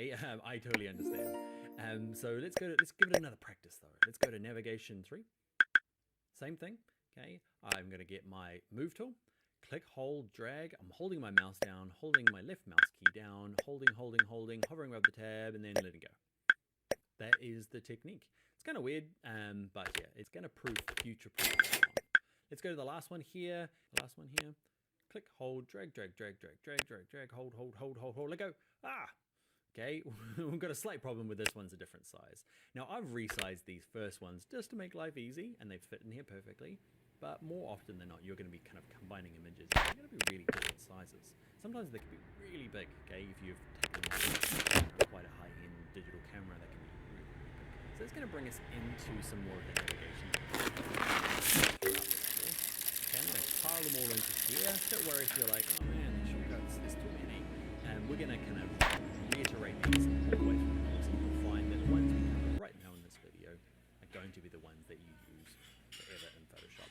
Okay, I totally understand. So let's give it another practice though. Let's go to navigation 3. Same thing. Okay, I'm going to get my move tool, click, hold, drag. I'm holding my mouse down, holding my left mouse key down, holding, hovering above the tab, and then letting go. That is the technique. It's kind of weird, but yeah, it's going to prove future-proof. Let's go to the last one here. Click, hold, drag, hold, let go. Okay, we've got a slight problem with this one's a different size. Now, I've resized these first ones just to make life easy, and they fit in here perfectly. But more often than not, you're going to be kind of combining images. They're going to be really different sizes. Sometimes they can be really big, okay? If you've taken quite a high-end digital camera, that can be really, really big. So it's going to bring us into some more of the navigation. Okay, I'm going to pile them all into here. Don't worry if you're like, oh man, these shortcuts, there's too many. And we're going to kind of reiterate these all the way through the course, and you'll find that the ones we cover right now in this video are going to be the ones that you use forever in Photoshop.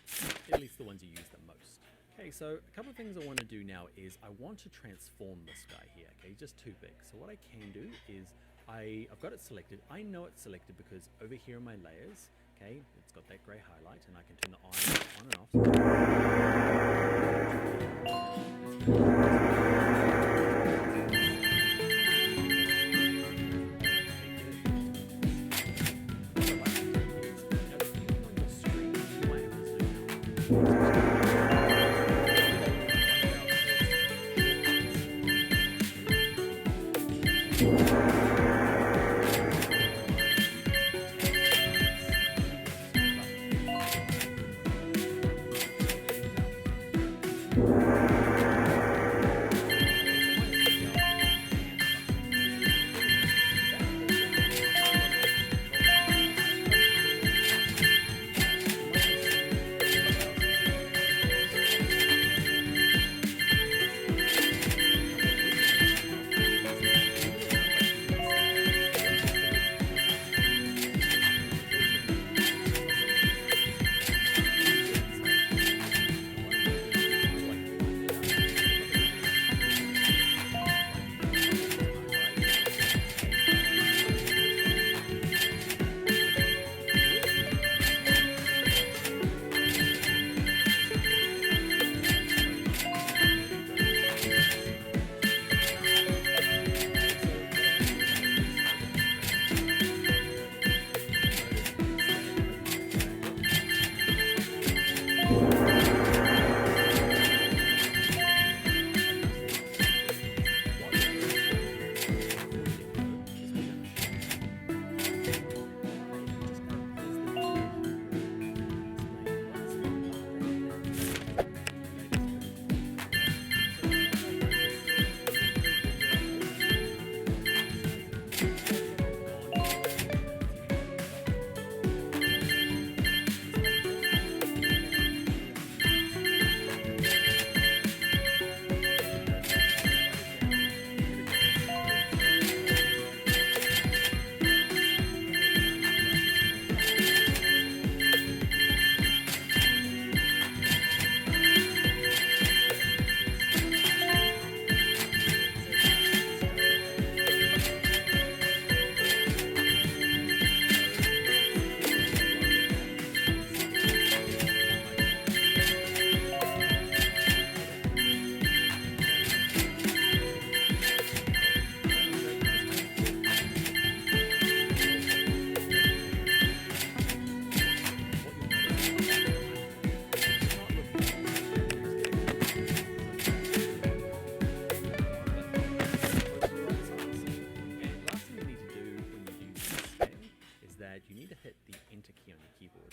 At least the ones you use the most. Okay, so a couple of things I want to do now is I want to transform this guy here. Okay, he's just too big. So what I can do is I've got it selected. I know it's selected because over here in my layers, okay, it's got that gray highlight, and I can turn the on and off.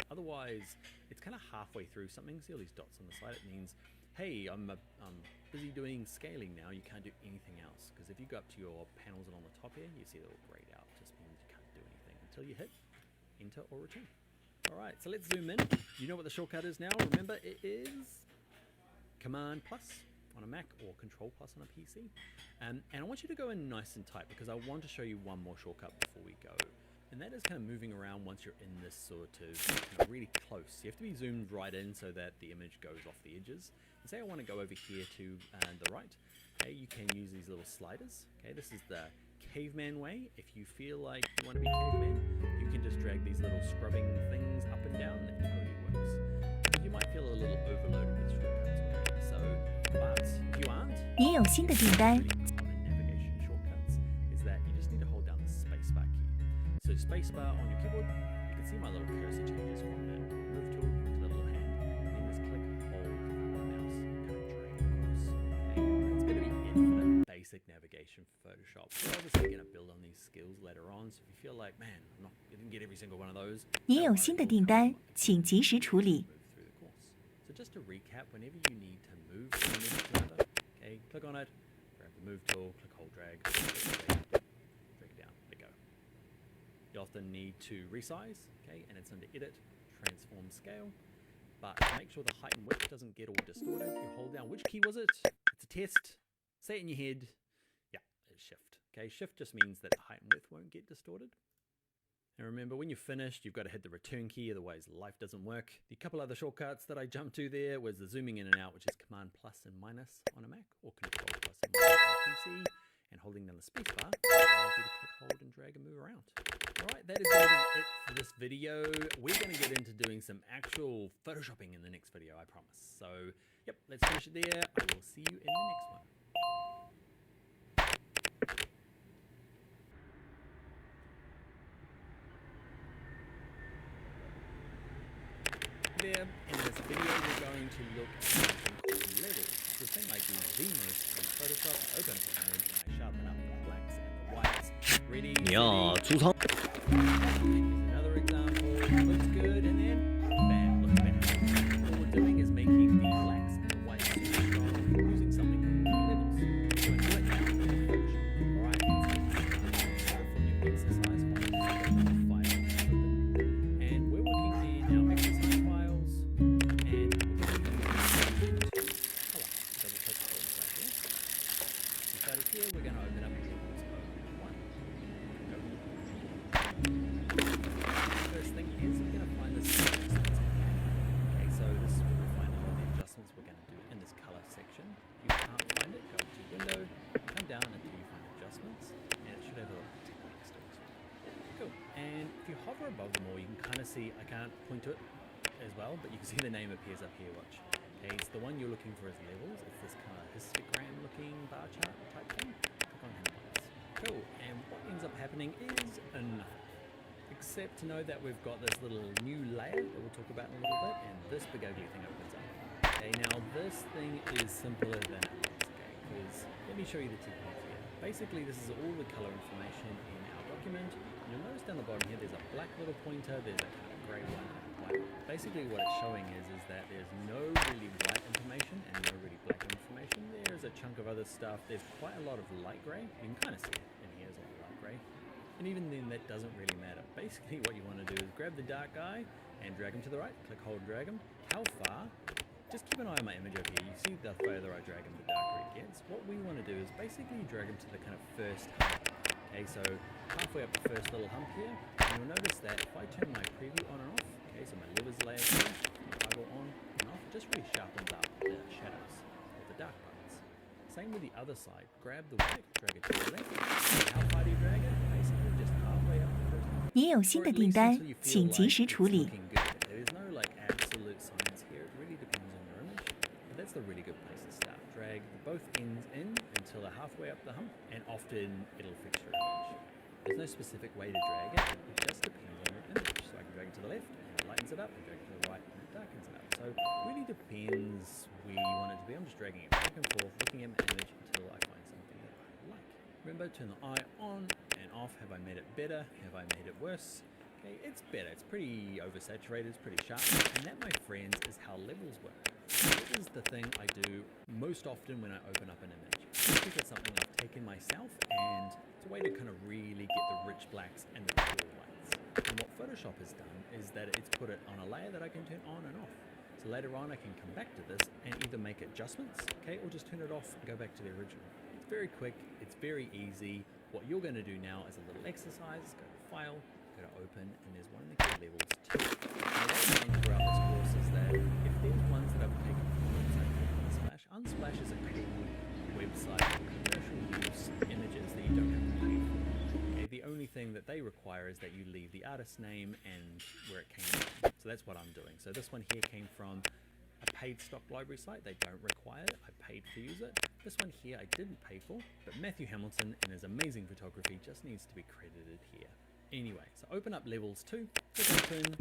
Otherwise, it's kind of halfway through something. See all these dots on the side? It means, hey, I'm busy doing scaling now. You can't do anything else. Because if you go up to your panels along the top here, you see it all grayed out. Just means you can't do anything until you hit enter or return. All right, so let's zoom in. You know what the shortcut is now. Remember, it is Command plus on a Mac or Control plus on a PC. And I want you to go in nice and tight because I want to show you one more shortcut before we go. And that is kind of moving around once you're in this sort of really close. You have to be zoomed right in so that the image goes off the edges. And say I want to go over here to the right. Okay, you can use these little sliders. Okay, this is the caveman way. If you feel like you want to be caveman, you can just drag these little scrubbing things up and down. That totally works. You might feel a little overloaded with shortcuts already. So, but if you aren't, 您有新的订单， really common navigation shortcuts is that you just need to hold down the spacebar key. So spacebar on your keyboard, you can see my little cursor changes from that move tool to the little hand. And then just click, hold the mouse, kind of drag across. Okay, that's going to be it for the basic navigation for Photoshop. We're obviously going to build on these skills later on. So if you feel like, man, I didn't get every single one of those. 您有新的订单，请及时处理。 Move through the course. So just to recap, whenever you need to move from an image to another, okay, click on it, grab the move tool, click, hold, drag it down, let go. You often need to resize, okay, and it's under Edit, Transform Scale. But to make sure the height and width doesn't get all distorted, you hold down, which key was it? It's a test. Say it in your head. Yeah, it's Shift. Okay, Shift just means that the height and width won't get distorted. And remember, when you're finished, you've got to hit the return key, otherwise life doesn't work. The couple other shortcuts that I jumped to there was the zooming in and out, which is Command plus and minus on a Mac, or Control plus and minus on a PC, and holding down the spacebar allows you to click, hold, and drag and move around. Alright, that is going to be it for this video. We're going to get into doing some actual photoshopping in the next video, I promise. So, yep, let's finish it there. I will see you in the next one. There, in this video we're going to look at something called levels. The thing I do the most in Photoshop, I open up an image and I sharpen up the blacks and the whites. Ready, here's another example, looks good, and then bam, look at that. All we're doing is making the blacks and the whites super strong using something called levels. So do it now in Photoshop. Alright, so from your exercise file, open. And we're working in our exercise files, and we're going to use color. Double click on inside here. Inside of here, we're going to open up levels of 1. First thing is we're going to find this adjustments. Okay, so this is where we find all the adjustments we're going to do in this color section. If you can't find it, go to Window, come down until you find adjustments, and it should have a little tick next to it. Cool. And if you hover above them all, you can kind of see, I can't point to it as well, but you can see the name appears up here, watch. Okay, it's the one you're looking for as levels. It's this kind of histogram looking bar chart type thing. Click on him once. Cool, and what ends up happening is nothing. Except to know that we've got this little new layer that we'll talk about in a little bit, and this big ugly thing opens up. Okay, now this thing is simpler than it looks, okay, because let me show you the technique here. Basically, this is all the color information in our document. You'll notice down the bottom here, there's a black little pointer, there's a kind of grey one, and white. Basically what it's showing is that there's no really white information and no really black information. There's a chunk of other stuff. There's quite a lot of light grey. You can kind of see it in here is all light grey. And even then, that doesn't really matter. Basically, what you want to do is grab the dark guy and drag him to the right. Click, hold, drag him. How far? Just keep an eye on my image over here. You see the further I drag him, the darker it gets. What we want to do is basically drag him to the kind of first hump. Okay, so halfway up the first little hump here, and you'll notice that if I turn my preview on and off, okay, so my levers layer here, toggle on and off, just really sharpens up the shadows or the dark parts. Same with the other side. Grab the white, drag it to the left. How far do you drag it? Basically, just halfway up the first hump. 您有新的订单，请及时处理。 There's no like absolute science here. It really depends on your image. But that's the really good place to start. Drag both ends in until they're halfway up the hump, and often it'll fix your image. There's no specific way to drag it. It just depends on your image. So I can drag it to the left, and it lightens it up, and drag it to the right, and it darkens it up. So it really depends where you want it to be. I'm just dragging it back and forth, looking at my image until I find something that I like. Remember, turn the eye on and off. Have I made it better? Have I made it worse? Okay, it's better. It's pretty oversaturated. It's pretty sharp. And that, my friends, is how levels work. This is the thing I do most often when I open up an image. Especially if it's something I've taken myself, and it's a way to kind of really get the rich blacks and the cool whites. And what Photoshop has done is that it's put it on a layer that I can turn on and off. So later on I can come back to this and either make adjustments, okay, or just turn it off and go back to the original. It's very quick, it's very easy. What you're going to do now is a little exercise. Go to File, go to Open, and there's one of the key levels too. Now what I've done throughout this course is that if there's ones that I've taken from, say, Unsplash. Unsplash is a cool website commercial use images that you don't have to pay for. Okay, the only thing that they require is that you leave the artist's name and where it came from. So that's what I'm doing. So this one here came from a paid stock library site. They don't require it. I paid to use it. This one here I didn't pay for, but Matthew Hamilton and his amazing photography just needs to be credited here. Anyway, so open up levels 2, click open.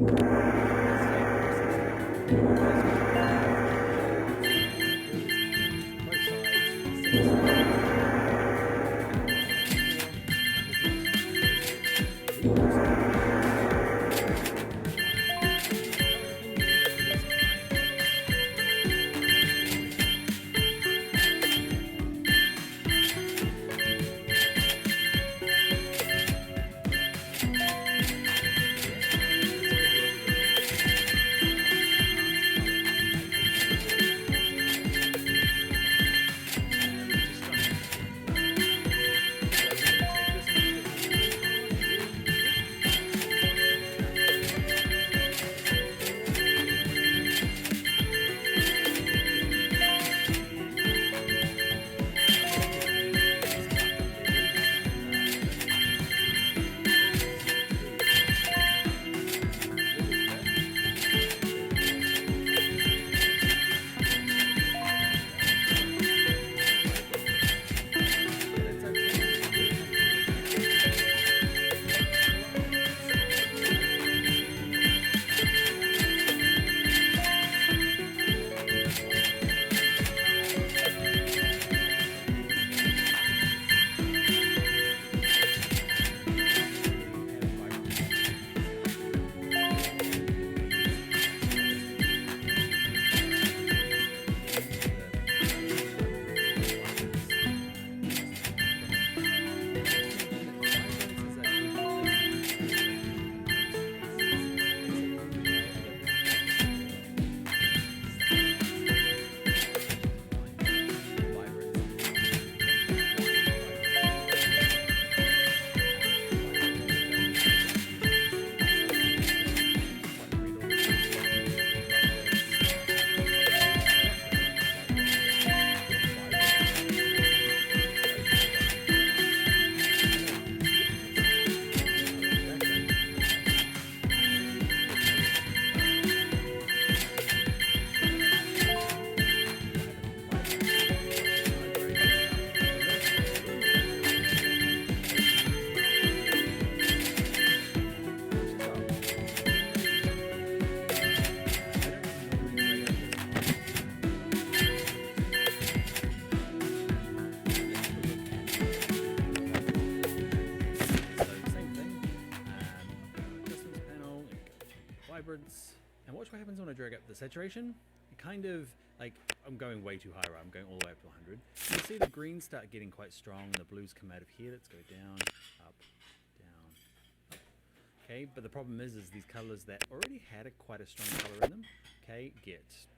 And watch what happens when I drag up the saturation. It kind of, like, I'm going way too high, right? I'm going all the way up to 100. You see the greens start getting quite strong and the blues come out of here. Let's go down, up, down, up. Okay, but the problem is these colors that already had quite a strong color in them, okay,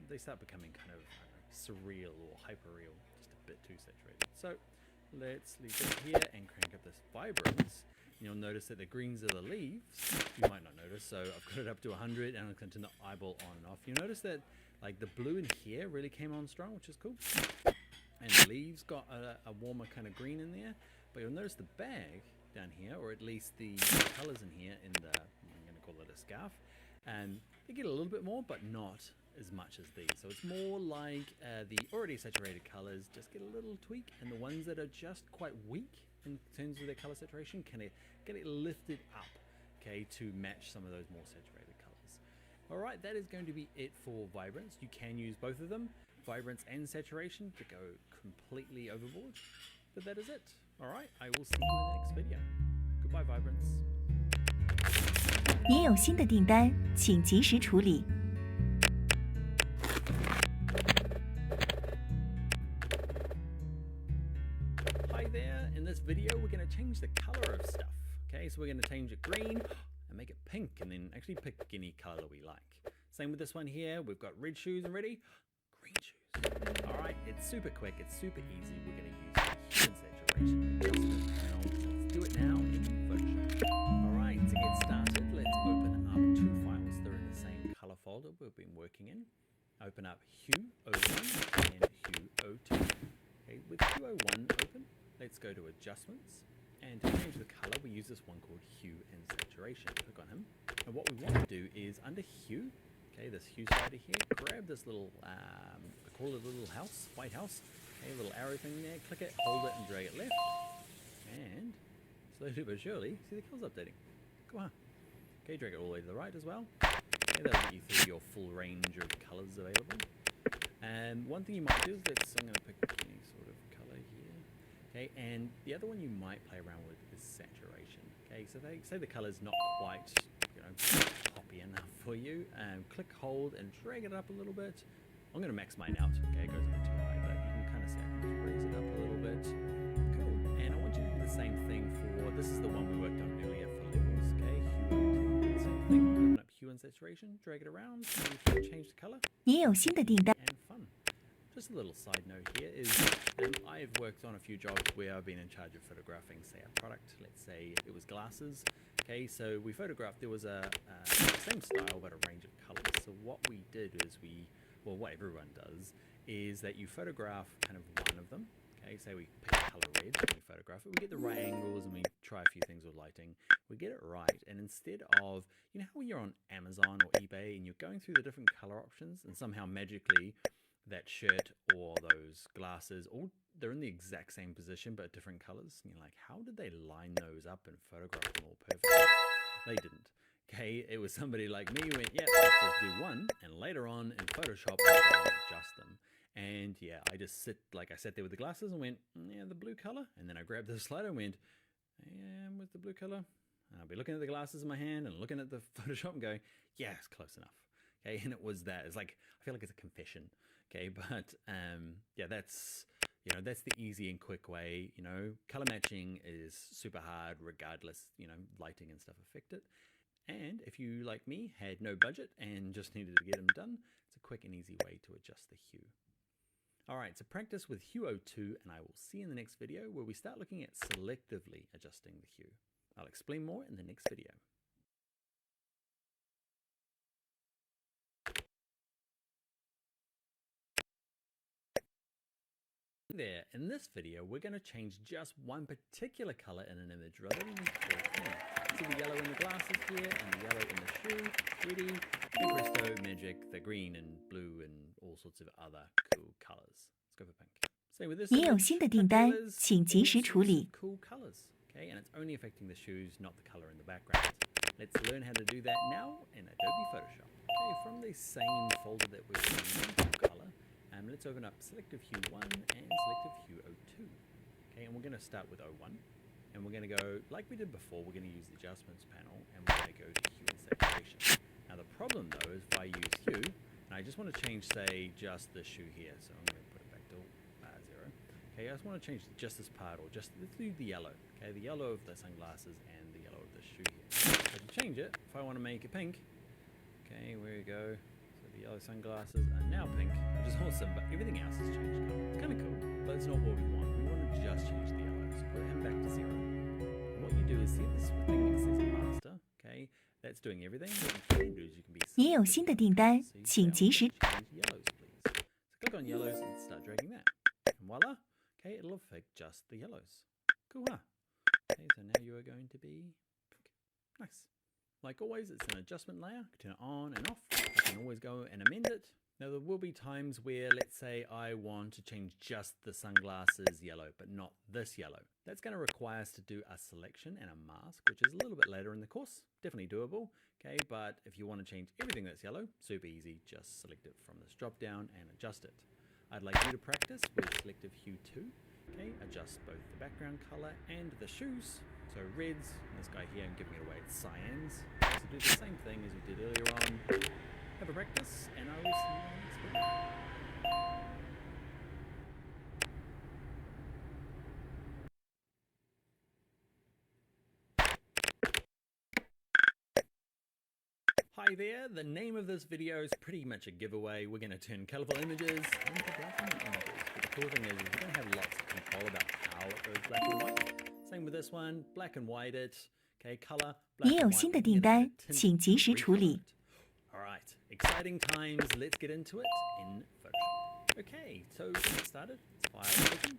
they start becoming kind of, I don't know, surreal or hyper-real, just a bit too saturated. So let's leave it here and crank up this vibrance. You'll notice that the greens are the leaves. You might not notice, so I've got it up to 100 and I'm going to turn the eyeball on and off. You'll notice that like the blue in here really came on strong, which is cool. And the leaves got a warmer kind of green in there. But you'll notice the bag down here, or at least the colors in here in the, I'm going to call it a scarf, and they get a little bit more, but not as much as these. So it's more like the already saturated colors just get a little tweak, and the ones that are just quite weak in terms of their color saturation can get it lifted up, okay, to match some of those more saturated colors. All right, that is going to be it for vibrance. You can use both of them, vibrance and saturation, to go completely overboard, but that is it. All right, I will see you in the next video. Goodbye, vibrance. 您有新的订单，请及时处理。Hi there. In this video, we're going to change the color of stuff. Okay, so we're going to change it green and make it pink, and then actually pick any color we like. Same with this one here. We've got red shoes already. Green shoes. All right, it's super quick. It's super easy. We're going to use hue and saturation adjustment panel. Let's do it now in Photoshop. All right, to get started, let's open up two files. They're in the same color folder we've been working in. Open up Hue 01 and Hue 02. Okay, with Hue go to Adjustments, and to change the color, we use this one called Hue and Saturation. Click on him, and what we want to do is under Hue, okay, this Hue slider here, grab this little, I call it a little house, white house, okay, little arrow thing there, click it, hold it, and drag it left, and slowly but surely, see the colors updating. Cool, huh? Okay, drag it all the way to the right as well. Okay, that'll get you through your full range of colors available. And one thing you might do is I'm going to pick any sort of color here. Okay, and the other one you might play around with is saturation. Okay, so they say the color's not quite, poppy enough for you. Click, hold, and drag it up a little bit. I'm going to max mine out. Okay, it goes a bit too high, but you can kind of see I can just raise it up a little bit. Cool. And I want you to do the same thing for, this is the one we worked on earlier for levels. Okay, hue and same thing. Open up hue and saturation, drag it around, and you can change the color. 也有新的订单。 And fun. Just a little side note here is I've worked on a few jobs where I've been in charge of photographing, say, a product. Let's say it was glasses. Okay, so we photographed, there was a same style but a range of colors. So what we did is what everyone does is that you photograph kind of one of them. Okay, say we pick a color red and we photograph it. We get the right angles and we try a few things with lighting. We get it right, and instead of, you know how when you're on Amazon or eBay and you're going through the different color options and somehow magically that shirt or those glasses, all they're in the exact same position but different colors, and you're like, how did they line those up and photograph them all perfectly? They didn't. Okay, it was somebody like me who went, yeah, let's just do one, and later on in Photoshop I'll go and adjust them. And yeah, I sat there with the glasses and went, yeah, the blue color, and then I grabbed the slider and went, yeah, with the blue color, and I'll be looking at the glasses in my hand and looking at the Photoshop and going, yeah, it's close enough. Okay, and it was that. It's like, I feel like it's a confession. Okay, but yeah, that's the easy and quick way. Color matching is super hard regardless, lighting and stuff affect it. And if you, like me, had no budget and just needed to get them done, it's a quick and easy way to adjust the hue. Alright, so practice with Hue 02, and I will see you in the next video where we start looking at selectively adjusting the hue. I'll explain more in the next video. There, in this video we're going to change just one particular color in an image rather than all 10. See the yellow in the glasses here and the yellow in the shoe, ready, and presto, magic, the green and blue and all sorts of other cool colors. Let's go for pink. Same with this 也有 image, 新的订单， colors, 请及时 all 处 sorts 理 of。 cool colors, okay, and it's only affecting the shoes, not the color in the background. Let's learn how to do that now in Adobe Photoshop. Okay, from the same folder that we're using for color, let's open up Selective Hue 1 and Selective Hue 02. Okay, and we're going to start with 01. And we're going to go, like we did before, we're going to use the Adjustments panel, and we're going to go to Hue and Saturation. Now the problem though is if I use Hue, and I just want to change, say, just the shoe here. So I'm going to put it back to 0. Okay, I just want to change just this part, or just, let's do the yellow. Okay, the yellow of the sunglasses and the yellow of the shoe here. So to change it, if I want to make it pink, okay, where we go. The yellow sunglasses are now pink, which is awesome, but everything else has changed color. It's kind of cool, but it's not what we want. We want to just change the yellow. So put him back to 0. And what you do is see this thing that says master, okay? That's doing everything. What you can do is you can be 也有新的订单， so you 请 say, 及 I 时 want to change yellows, please. So click on yellows and start dragging that. And voila, okay, it'll affect just the yellows. Cool, huh? Okay, so now you are going to be pink. Nice. Like always, it's an adjustment layer. Turn it on and off. I can always go and amend it. Now there will be times where, let's say I want to change just the sunglasses yellow, but not this yellow. That's going to require us to do a selection and a mask, which is a little bit later in the course. Definitely doable, okay? But if you want to change everything that's yellow, super easy. Just select it from this drop down and adjust it. I'd like you to practice with Selective Hue 2. Okay, adjust both the background color and the shoes. So reds, and this guy here, I'm giving it away, it's cyans. So do the same thing as we did earlier on. Have a practice, and I will see you in the next video. Hi there, the name of this video is pretty much a giveaway. We're going to turn colorful images into black and white images. But the cool thing is we don't have lots of control about how it goes black and white. Same with this one, black and white it. Okay, color, black 也有 and 新 white. 的 We 订 can 单， edit, tint, 请及时 and 处理。 recolor it. Alright, exciting times. Let's get into it in Photoshop. Okay, so to get started, let's file open.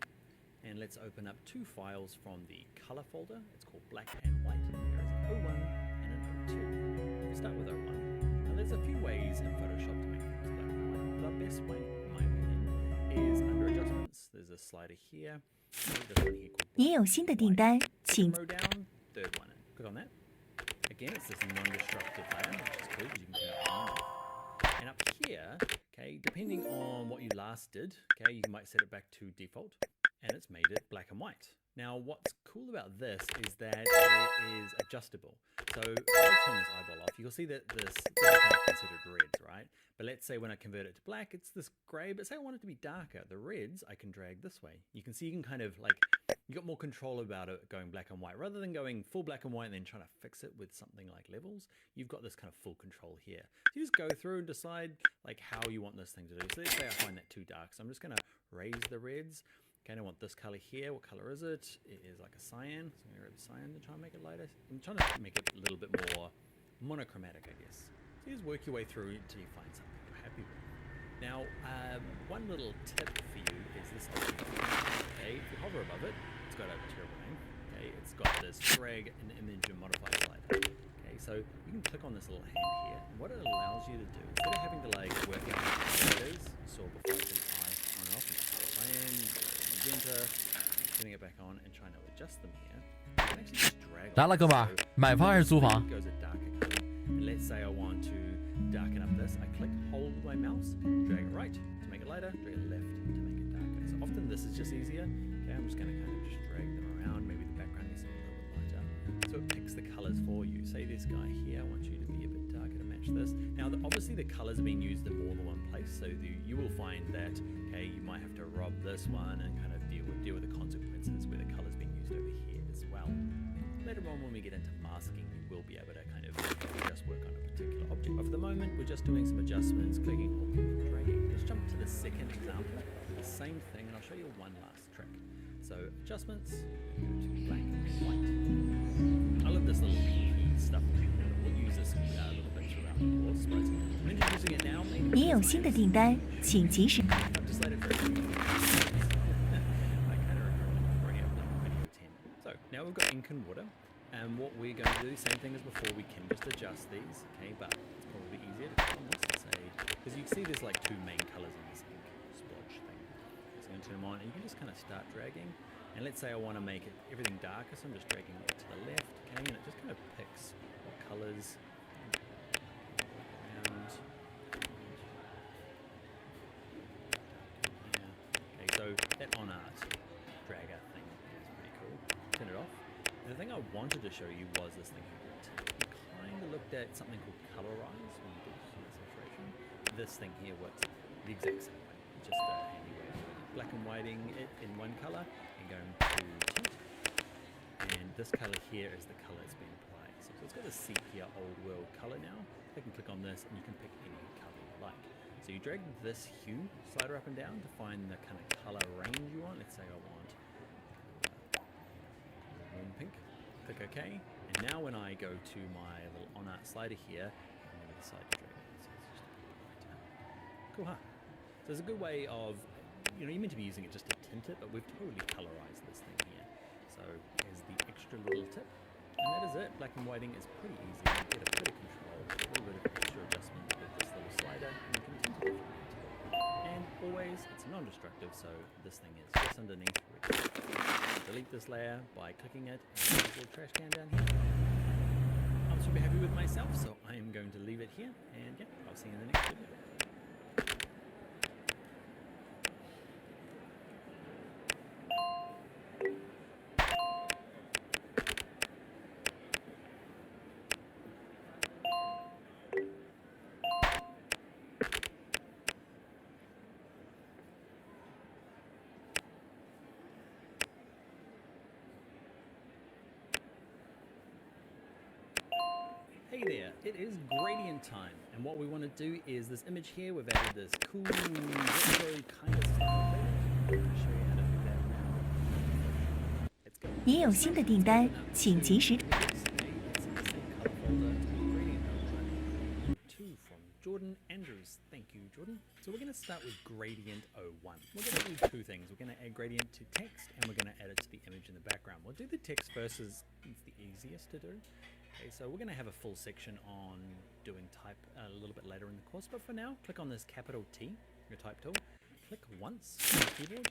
And let's open up two files from the color folder. It's called black and white. There is an O1 and an O2. We'll start with O1. Now there's a few ways in Photoshop to make things black and white. The best way, in my opinion, is under adjustments. There's a slider here. This one here called 您有新的订单，请 row down, third one in. Click on that. Again, it's this non-destructive layer, which is cool because you can turn it on and off. And up here, okay, depending on what you last did, okay, you might set it back to default, and it's made it black and white. Now, what's cool about this is that it is adjustable. So if I turn this eyeball off, you'll see that this is kind of considered reds, right? But let's say when I convert it to black, it's this gray, but say I want it to be darker. The reds, I can drag this way. You can see you can kind of like, you got more control about it going black and white. Rather than going full black and white and then trying to fix it with something like levels, you've got this kind of full control here. So you just go through and decide like how you want this thing to do. So let's say I find that too dark. So I'm just gonna raise the reds. Okay, I want this color here. What color is it? It is like a cyan. So I'm gonna grab cyan to try and make it lighter. I'm trying to make it a little bit more monochromatic, I guess. So you just work your way through until you find something you're happy with. Now, one little tip for you is this. Okay, if you hover above it, it's got a terrible name. Okay, it's got this drag an image and modify slider. Okay, so you can click on this little hand here, and what it allows you to do, instead of having to like work out what it is, so before I can eye on and off, cyan, magenta, putting it back on and trying to adjust them here, you can actually just drag 来了，哥们儿，买房还是租房？ goes a darker color. And let's say I want to darken up this. I click, hold my mouse, drag it right to make it lighter, drag it left to make it darker. So often this is just easier. Okay, I'm just going to kind of just drag them around. Maybe the background needs to be a little bit lighter. So it picks the colors for you. Say this guy here, I want you to be a bit darker to match this. Now, obviously the colors are being used in more than one place. So you will find that, okay, you might have to rob this one and kind of deal with the consequences where the colors being used over here as well. Later on, when we get into masking, you will be able to kind of just work on a particular object. But for the moment, we're just doing some adjustments, clicking, holding, dragging. Let's jump to the second example. The same thing, and I'll show you one last trick. So adjustments, go to black and white. I love this little stuff. We'll use this a little bit throughout the course, but I'm introducing it now. 您有新的订单，请及时。 I've decided for I kind of already have done video 10. So now we've got ink and water. And what we're going to do, same thing as before, we can just adjust these, okay, but it's probably easier to click on this and say, because you can see there's like two main colors in this ink splodge thing. So I'm going to turn them on, and you can just kind of start dragging. And let's say I want to make it everything darker, so I'm just dragging it to the left, okay, and it just kind of picks what colors around. Yeah. Okay, so that on art dragger thing is pretty cool. Turn it off. The thing I wanted to show you was this thing here. We kind of looked at something called colorize when we did some saturation. This thing here works the exact same way, just a handy way of black and whiting it in one color and going to tint. And this color here is the color it's been applied. So it's got a sepia old world color now. I can click on this and you can pick any color you like. So you drag this hue slider up and down to find the kind of color range you want. Let's say I want warm pink. Click OK. And now when I go to my little on art slider here, I'm going to decide to drag it. So it's just a bit lighter. Cool, huh? So it's a good way of, you know, you're meant to be using it just to tint it, but we've totally colorized this thing here. So here's the extra little tip. And that is it. Black and whiting is pretty easy. You get a bit of control, a little bit of extra adjustment with this little slider, and you can tint it if you want to. And always, it's non-destructive, so this thing is just underneath. Delete this layer by clicking it, and there's a little trash can down here. I'm super happy with myself, so I am going to leave it here, and yeah, I'll see you in the next video. Hey there, it is gradient time, and what we want to do is this image here, we've added this cool retro kind of style. I'll show you how to do that now. Let's go. 您有新的订单，请及时。 Two from Jordan Andrews. Thank you, Jordan. So we're going to start with gradient 01. We're going to do two things. We're going to add gradient to text and we're going to add it to the image in the background. We'll do the text first as it's the easiest to do. Okay, so we're going to have a full section on doing type a little bit later in the course, but for now, click on this capital T, your type tool. Click once on the keyboard.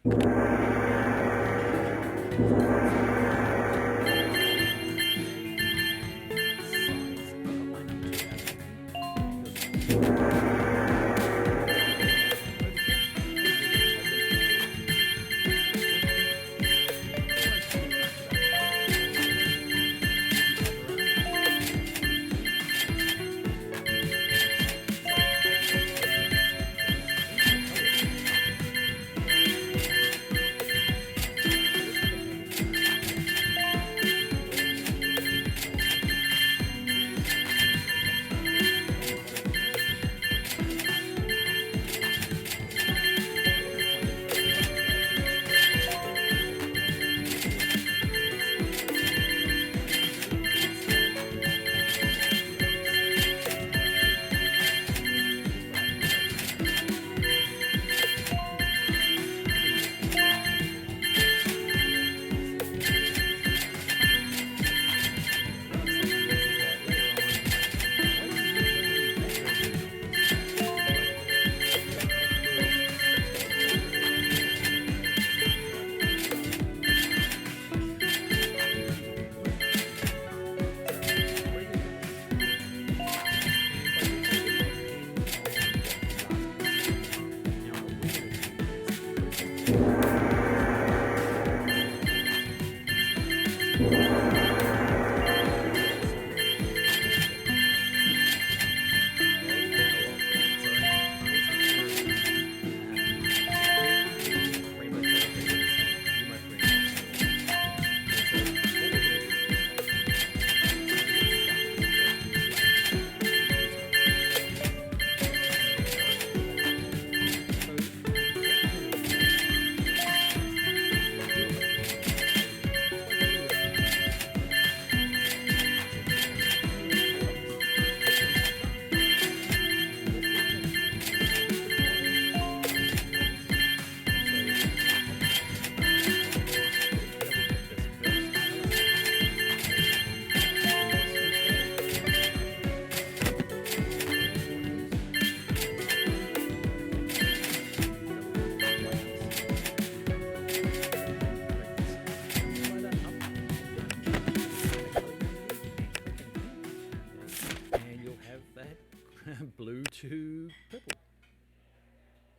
Blue to purple,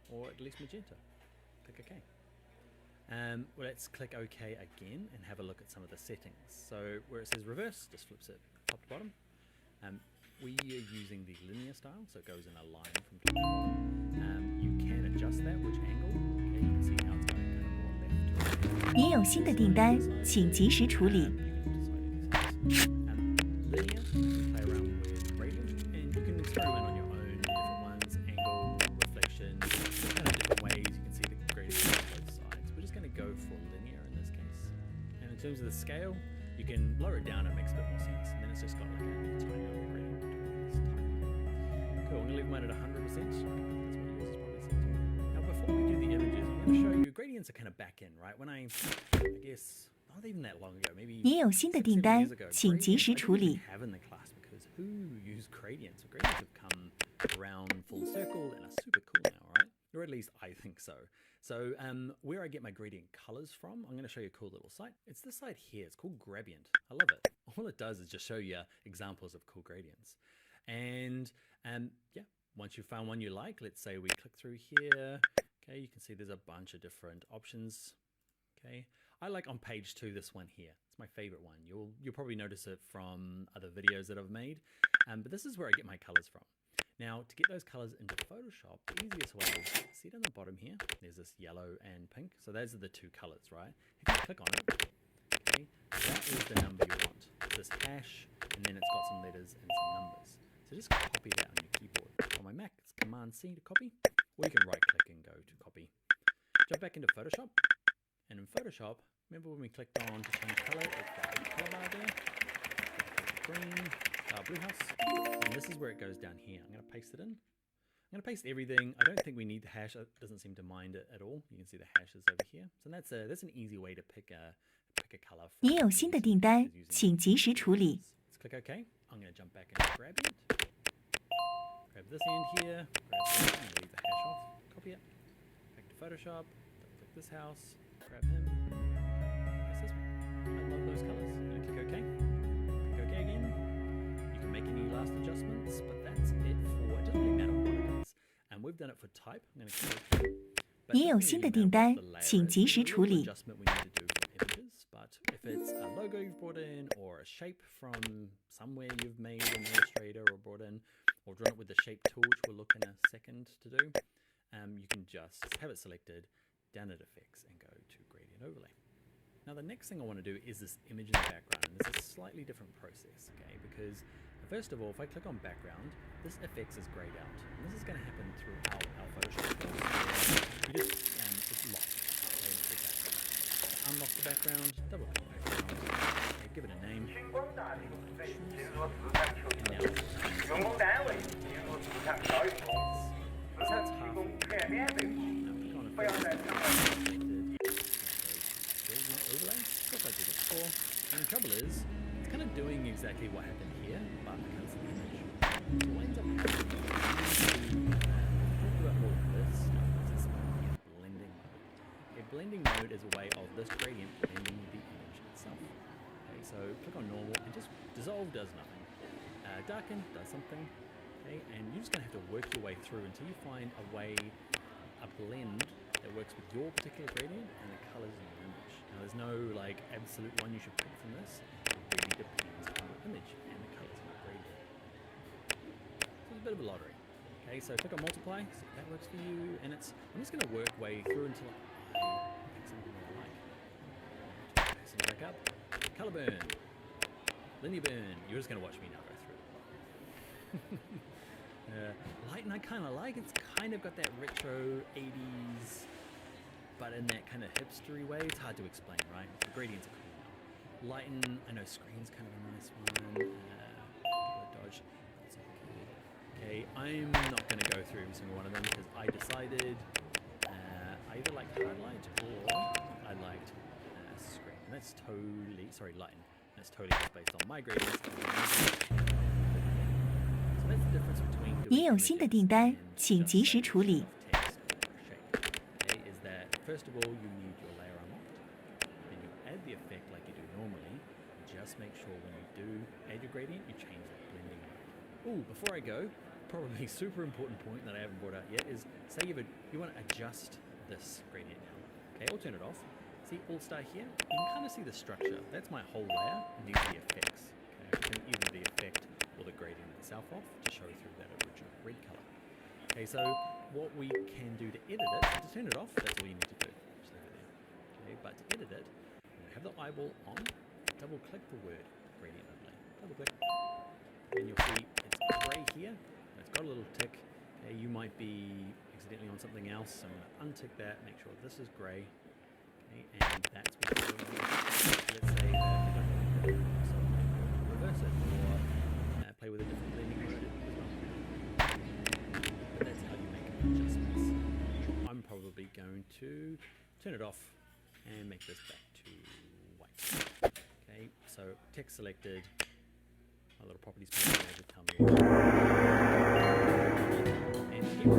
or at least magenta. Click OK. Well, let's click OK again and have a look at some of the settings. So where it says reverse, just flips it top to bottom. We are using the linear style, so it goes in a line from top to bottom. You can adjust that, which angle. Okay, you can see how it's going kind of more left to right. 您有新的订单，请及时处理。 Linear, play around with gradient, and you can experiment on your own, different ones, angle, reflection, kind of different ways. You can see the gradient on both sides. We're just going to go for linear in this case. And in terms of the scale, you can lower it down, it makes a bit more sense. And then it's just got like a tiny little gradient between this tiny. Cool, I'm going to leave mine at 100%. That's what yours is probably set to. Now before we do the images, I'm going to show you gradients are kind of back in, right? When I guess, not even that long ago, maybe 您有新的订单，请及时处理。 have in the class because who used gradients? Well, gradients have come around full circle and are super cool now, right? Or at least I think so. So where I get my gradient colors from, I'm going to show you a cool little site. It's this site here. It's called Gradient. I love it. All it does is just show you examples of cool gradients. And yeah, once you found one you like, let's say we click through here. Okay, you can see there's a bunch of different options. Okay, I like on page 2 this one here. It's my favorite one. You'll probably notice it from other videos that I've made. But this is where I get my colors from. Now, to get those colors into Photoshop, the easiest way is, see down the bottom here, there's this yellow and pink. So those are the two colors, right? If you click on it, okay, that is the number you want. This hash, and then it's got some letters and some numbers. So just copy that on your keyboard. On my Mac, it's Command-C to copy, or you can right-click and go to copy. Jump back into Photoshop, and in Photoshop, remember when we clicked on to change color, it's that big color bar there. Green, blue house, and this is where it goes down here. I'm going to paste it in. going to paste everything. I don't think we need the hash. It doesn't seem to mind it at all. You can see the hashes over here. So that's an easy way to pick a color. 您有新的订单，请及时处理。 Let's click OK. I'm going to jump back and grab it. Grab this end here. Grab this and leave the hash off. Copy it. Back to Photoshop. Click this house. Grab him. Press this one. I love those colors. I'm going to click OK. Click OK again. You can make any last adjustments, but that's it for. It doesn't really matter what it is. And we've done it for type. I'm going to click. 您有新的订单，请及时处理。 Adjustment we need to do for images, but if it's a logo you've brought in or a shape from somewhere you've made in Illustrator or brought in or drawn it with the shape tool, which we'll look in a second to do, you can just have it selected, down at effects and go to gradient overlay. Now the next thing I want to do is this image in the background. And this is a slightly different process, okay? Because first of all, if I click on background, this effects is grayed out. And this is going to happen throughout our Photoshop process. You just, it's locked. Okay, into the background. So unlock the background, double click the background, okay, give it a name. And now, so that's half. Now click on effects. Overlay, just like we did before. And the trouble is, it's kind of doing exactly what happened here, but I can't see the image. So what ends up happening is, talk about more of this stuff, is blending mode. Okay, blending mode is a way of this gradient blending the image itself. Okay, so click on normal and just dissolve does nothing. Darken does something. Okay, and you're just going to have to work your way through until you find a way, a blend that works with your particular gradient and the colors in your image. Now there's no like absolute one you should pick from this. It really depends on the image and the colors in your gradient. So it's a bit of a lottery. Okay, so click on multiply, see if that works for you, and I'm just going to work way through until I pick something that I like. So back up, color burn, linear burn. You're just going to watch me now go through. Lighten I kind of like. It's kind of got that retro 80s, but in that kind of hipstery way. It's hard to explain, right? The gradients are cool now. Lighten, I know screen's kind of a nice one. Dodge. Okay, I'm not going to go through every single one of them because I decided I either liked highlight or I liked screen. And that's totally, sorry, lighten. That's totally just based on my gradients. That's the difference between 您有新的订单，请及时处理。 Okay, is that first of all you need your layer unlocked, then you add the effect like you do normally. Just make sure when you do add your gradient, you change that blending mode. Oh, before I go, probably super important point that I haven't brought out yet is say you want to adjust this gradient now. Okay, I'll turn it off. See All Star here? You can kind of see the structure. That's my whole layer, and these are the effects. Okay, I can either the effect or the gradient itself off to show through that original red color. Okay, so what we can do to edit it, to turn it off, that's all you need to do. Just leave it there. Okay, but to edit it, have the eyeball on, double click the word gradient overlay. Double click, and you'll see it's gray here. It's got a little tick. Okay, you might be accidentally on something else, so I'm going to untick that, make sure this is gray. Okay, and that's what we're doing. Let's say that we don't want to so reverse it or play with a different blending mode as well. But that's how you make adjustments. I'm probably going to turn it off and make this back to white. Okay, so text selected. My little properties manager to tell me. And here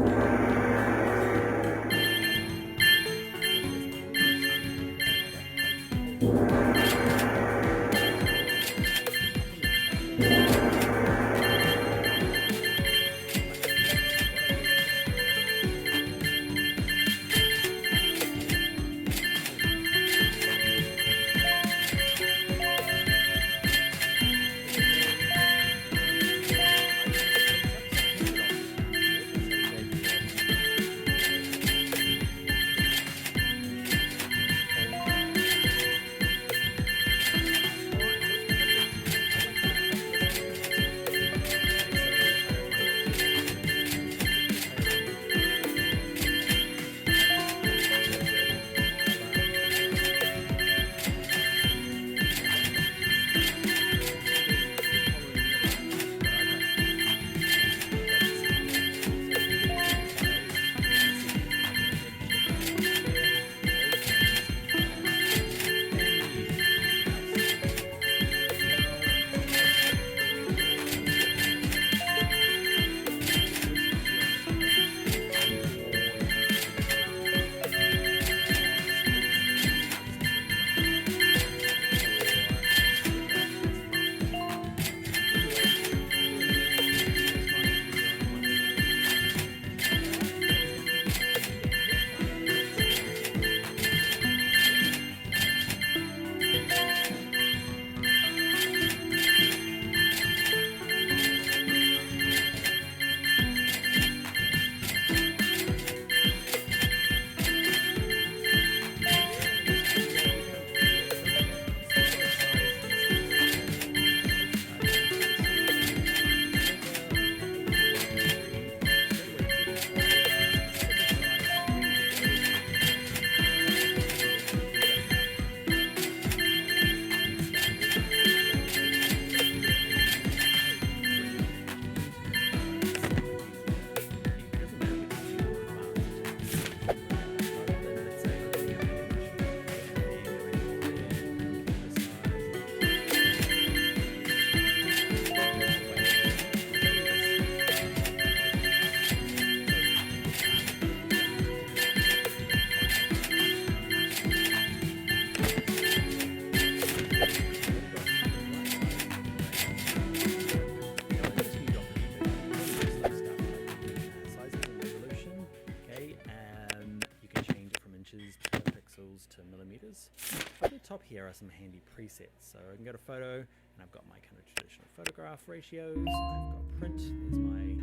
are some handy presets. So I can go to photo, and I've got my kind of traditional photograph ratios. I've got print. There's my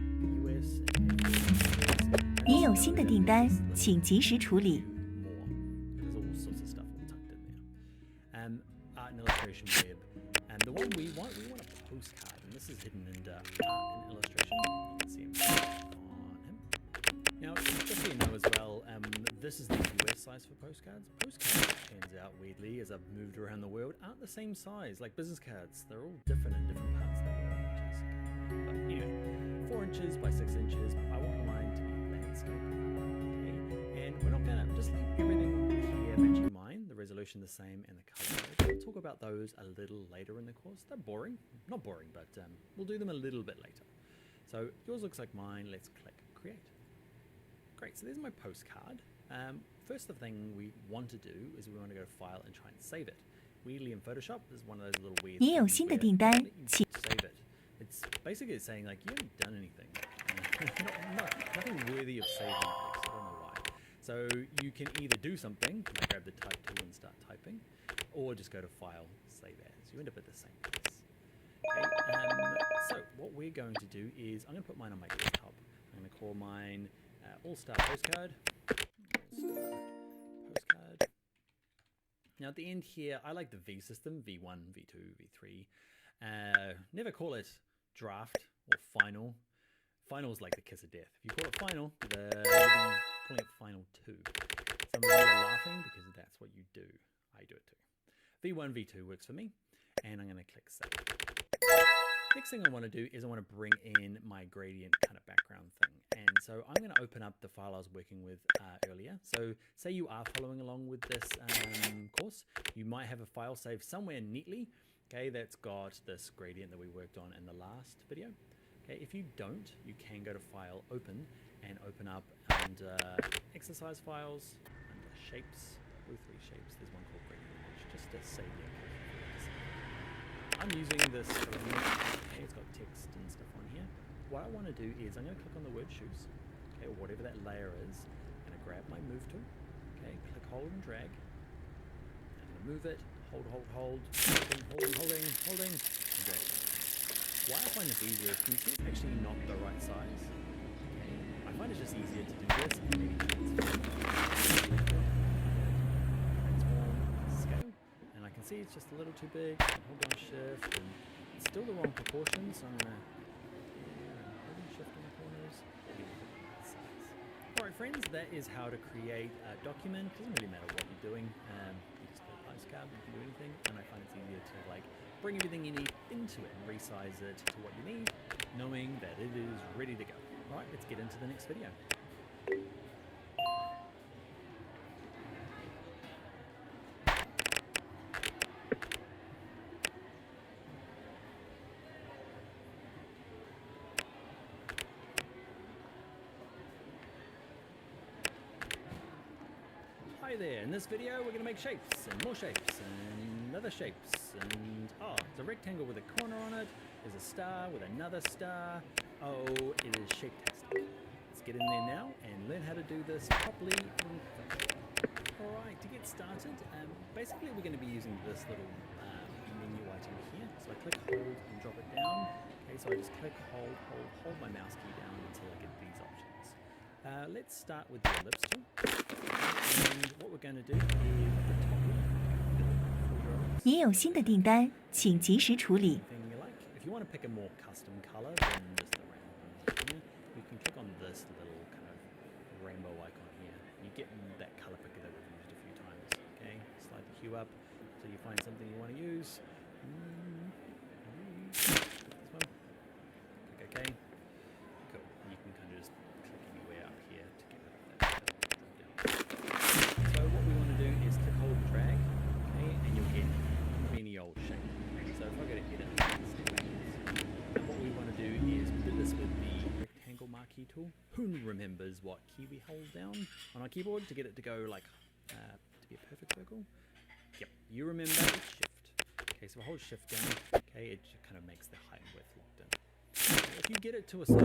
US. 您有新的订单，请及时处理。 There's all sorts of stuff all tucked in there. Art and illustration web. And the one we want a postcard, and this is hidden under art and illustration. You can see him on him. Now, just so you know as well, this is the US size for postcards. Postcards, turns out weirdly, as I've moved around the world, aren't the same size like business cards. They're all different in different parts of the world. But anyway, 4 inches by 6 inches. I want mine to be landscape. Okay, and we're not gonna just leave everything here matching mine. The resolution the same and the color. We'll talk about those a little later in the course. They're boring, not boring, but we'll do them a little bit later. So yours looks like mine. Let's click create. Great, so there's my postcard. First thing we want to do is we want to go to file and try and save it. Weirdly in Photoshop, there's one of those little weird 您有 things 新的 where 订单， it doesn't let you 请 save it. It's basically saying like you haven't done anything. Nothing worthy of saving at least. I don't know why. So you can either do something, like grab the type tool and start typing, or just go to file, save as. You end up at the same place. Okay, so what we're going to do is I'm going to put mine on my desktop. I'm going to call mine All-Star Postcard. All-Star Postcard. Now at the end here, I like the V system, V1, V2, V3. Never call it draft or final. Final is like the kiss of death. If you call it final, they'll be calling it final 2. Some of you are laughing because that's what you do. I do it too. V1, V2 works for me, and I'm going to click save. Next thing I want to do is I want to bring in my gradient kind of background thing. And so I'm going to open up the file I was working with earlier. So say you are following along with this course, you might have a file saved somewhere neatly, okay, that's got this gradient that we worked on in the last video. Okay, if you don't, you can go to File, Open, and open up under Exercise Files, under Shapes, O3 Shapes, there's one called Gradient Image, just to save the occasion. I'm using this, okay, it's got text and stuff on here. What I want to do is I'm going to click on the word shoes, okay, or whatever that layer is. I'm going to grab my Move tool, okay, click, hold, and drag. I'm going to move it, holding, and drag. Why I find this easier is you see it's actually not the right size. Okay. I find it's just easier to do this and maybe transform scale. And I can see it's just a little too big. Hold down shift and it's still the wrong proportion, so I'm gonna hold shift on the corners. Alright friends, that is how to create a document. Doesn't really matter what you're doing. You just go postcard, you can do anything, and I find it's easier to like bring everything you need into it and resize it to what you need, knowing that it is ready to go. All right, let's get into the next video. Hi there, in this video we're going to make shapes and more shapes and other shapes and it's a rectangle with a corner on it, there's a star with another star, it is shape testing. Let's get in there now and learn how to do this properly and quickly. Alright, to get started, basically we're going to be using this little menu item here, so I click hold and drop it down. Okay, so I just click hold my mouse key down until I get these options. Let's start with the ellipse tool. And what we're going to do is at the top here,您有新的订单，请及时处理。 anything you like. If you want to pick a more custom color than just the random one here, you can click on this little kind of rainbow icon here. You get that color picker that we've used a few times. Okay, slide the hue up so you find something you want to use. This one. Click OK. Cool. And you can kind of just click anywhere up here to get rid of that drop down. So what we want to do is click, hold, and drag. Okay, and you'll get any old shape. So if I go to edit, and what we want to do is we did this with the rectangle marquee tool. Who remembers what key we hold down on our keyboard to get it to go like to be a perfect circle? Yep, you remember it's shift. Okay, so I hold shift down. Okay, it just kind of makes the height and width locked in. If you get it to a size,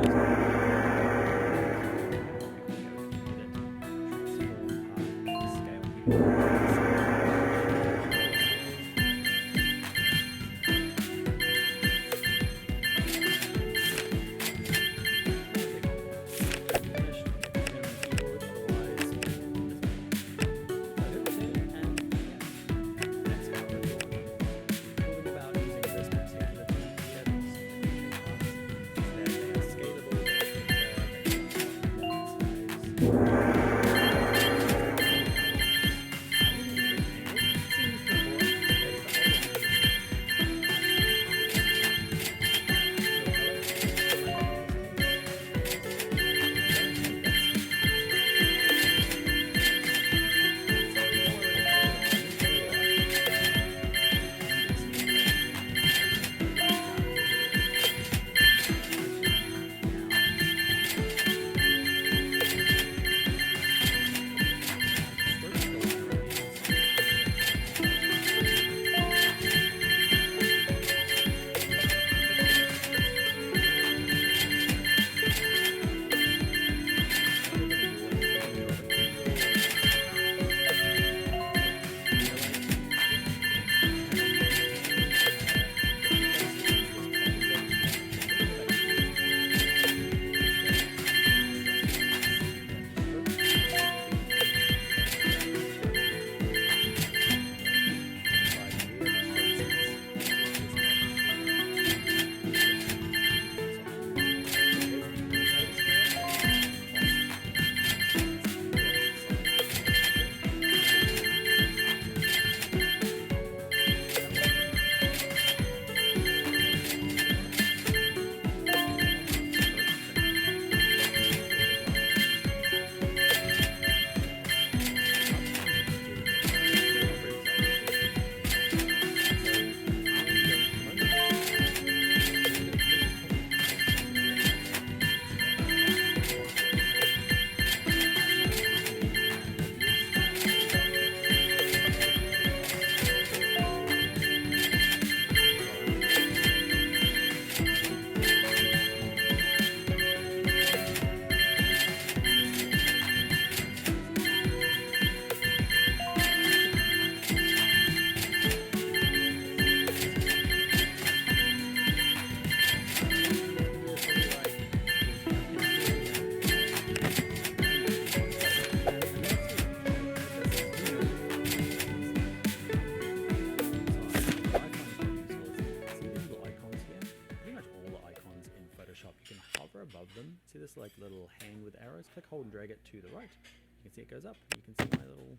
above them. See this like little hand with arrows? Click, hold, and drag it to the right. You can see it goes up. You can see my little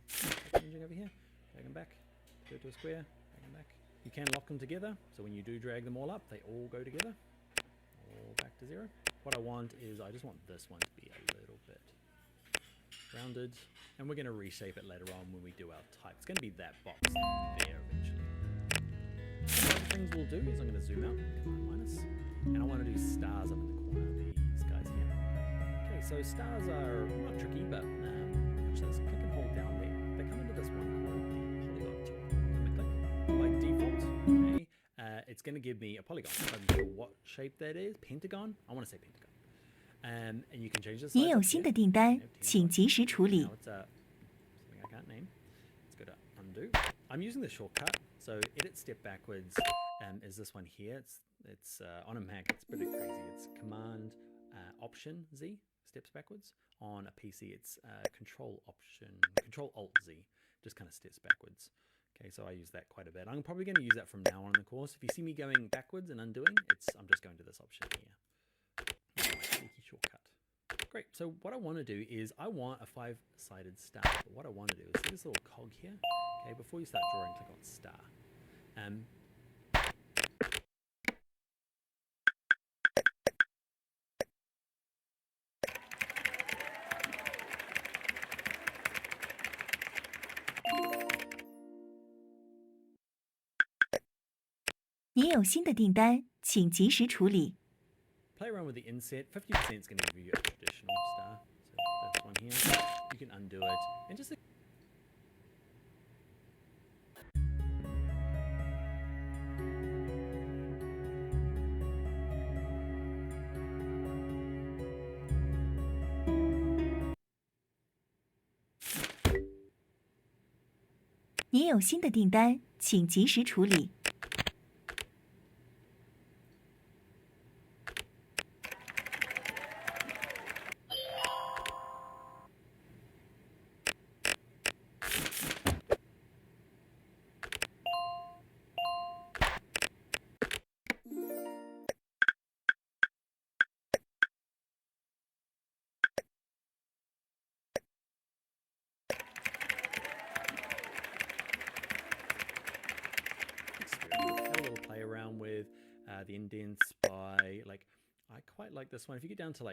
changing over here. Drag them back, go to a square, drag them back. You can lock them together, so when you do drag them all up, they all go together. All back to 0. What I want is, I just want this one to be a little bit rounded, and we're going to reshape it later on when we do our type. It's going to be that box there eventually. One of the things we'll do is I'm going to zoom out, Command minus, and I want to do stars up in the corner, these guys here. Okay, so stars are not tricky, but just click and hold down there. They come into this one called the polygon tool. Click. By default, okay, it's going to give me a polygon. I'm not sure what shape that is. Pentagon? I want to say pentagon. And you can change the size. 您有新的订单，请及时处理。 Now it's something I can't name. Let's go to undo. I'm using the shortcut, so edit step backwards is this one here. It's on a Mac. It's pretty crazy. It's Command Option Z steps backwards. On a PC, it's Control Alt Z, just kind of steps backwards. Okay, so I use that quite a bit. I'm probably going to use that from now on in the course. If you see me going backwards and undoing, I'm just going to this option here. Sneaky shortcut. Great, so what I want to do is I want a 5-sided star. But what I want to do is see this little cog here. Okay, before you start drawing, click on star. 您有新的订单，请及时处理。 Play around with the inset. 50% is going to give you a traditional star. So this one here, you can undo it and just. "您有新的订单，请及时处理。 Have a little play around with the indents by I quite like this one. If you get down to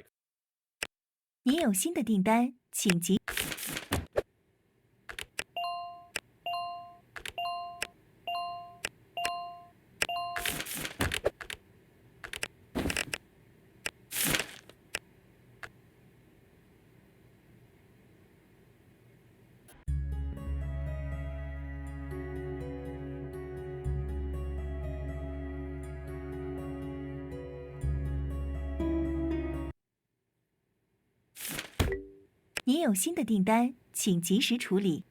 您有新的订单，请及。 您有新的订单，请及时处理。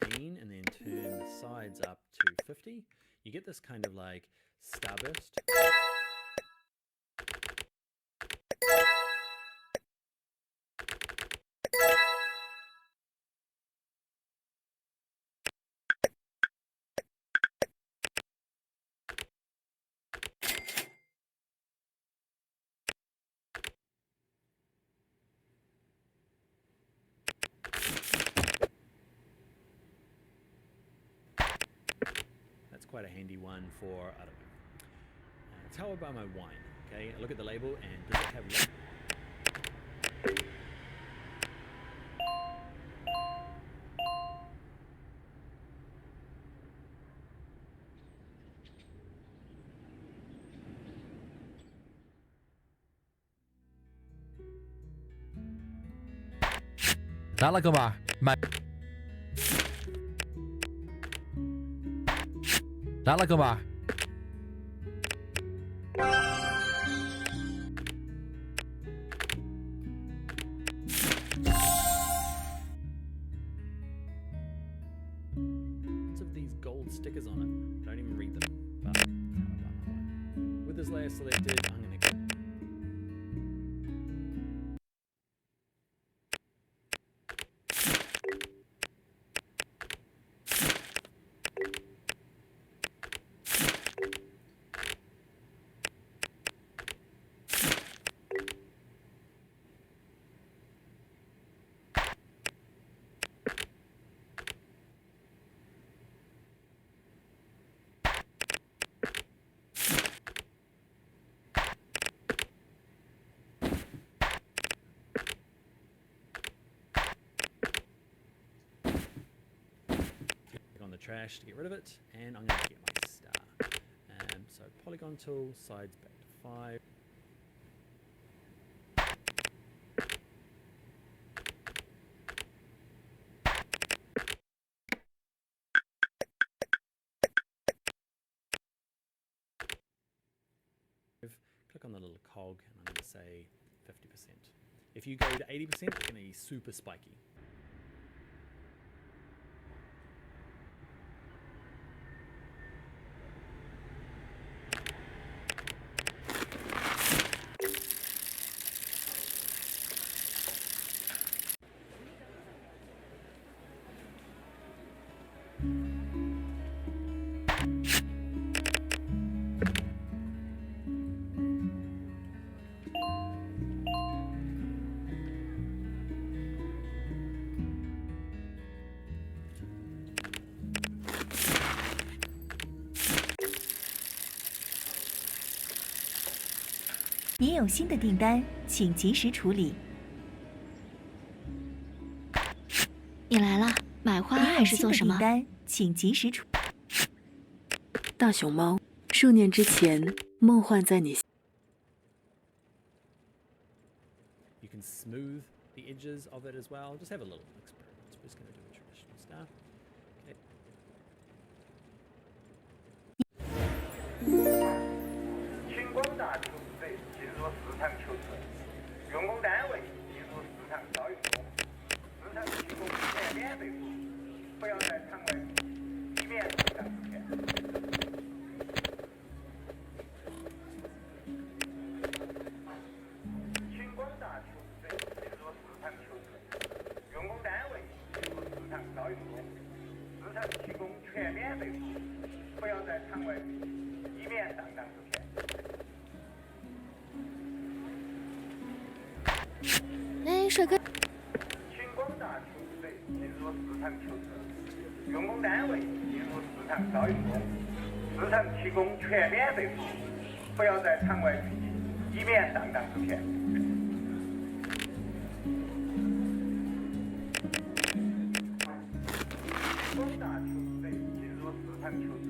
15 and then turn the sides up to 50. You get this kind of like starburst. That's quite a handy one for, I don't know. Tell about my wine, okay? I look at the label and does it have wine? "来了，哥们儿，买。来了，哥们儿。 Of these gold stickers on it. Don't even read them. But with this layer selected, I'm going to trash to get rid of it, and I'm going to get my star. So polygon tool, sides back to 5. Click on the little cog, and I'm going to say 50%. If you go to 80%, it's going to be super spiky.您有新的订单，请及时处理。你来了，买花还是做什么？您有新的订单，请及时处。大熊猫，数年之前，梦幻在你。You can smooth the edges of it as well. Just have a little experiment. We're just going to do a traditional star. Okay. 请广大投资者进入市场求职，用工单位进入市场招用工，市场提供全免费服务，不要在场外避免上当受骗。请广大投资者进入市场求职，用工单位进入市场招用工，市场提供全免费服务，不要在场外避免上当受骗。哎，帅哥，请广大投资者进入市场求职，用工单位进入市场招用工，市场提供全免费服务，不要在场外聚集，以免上当受骗。广大投资者进入市场求职，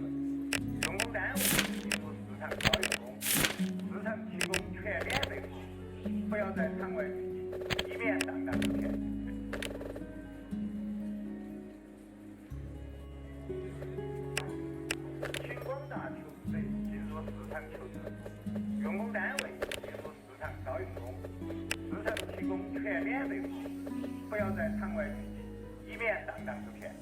用工单位进入市场招用工，市场提供全免费服务，不要在场外聚集，以免上当受骗。请广大投资者进入市场求职，用工单位进入市场招用工，市场提供全免费服务，不要在场外聚集，以免上当受骗。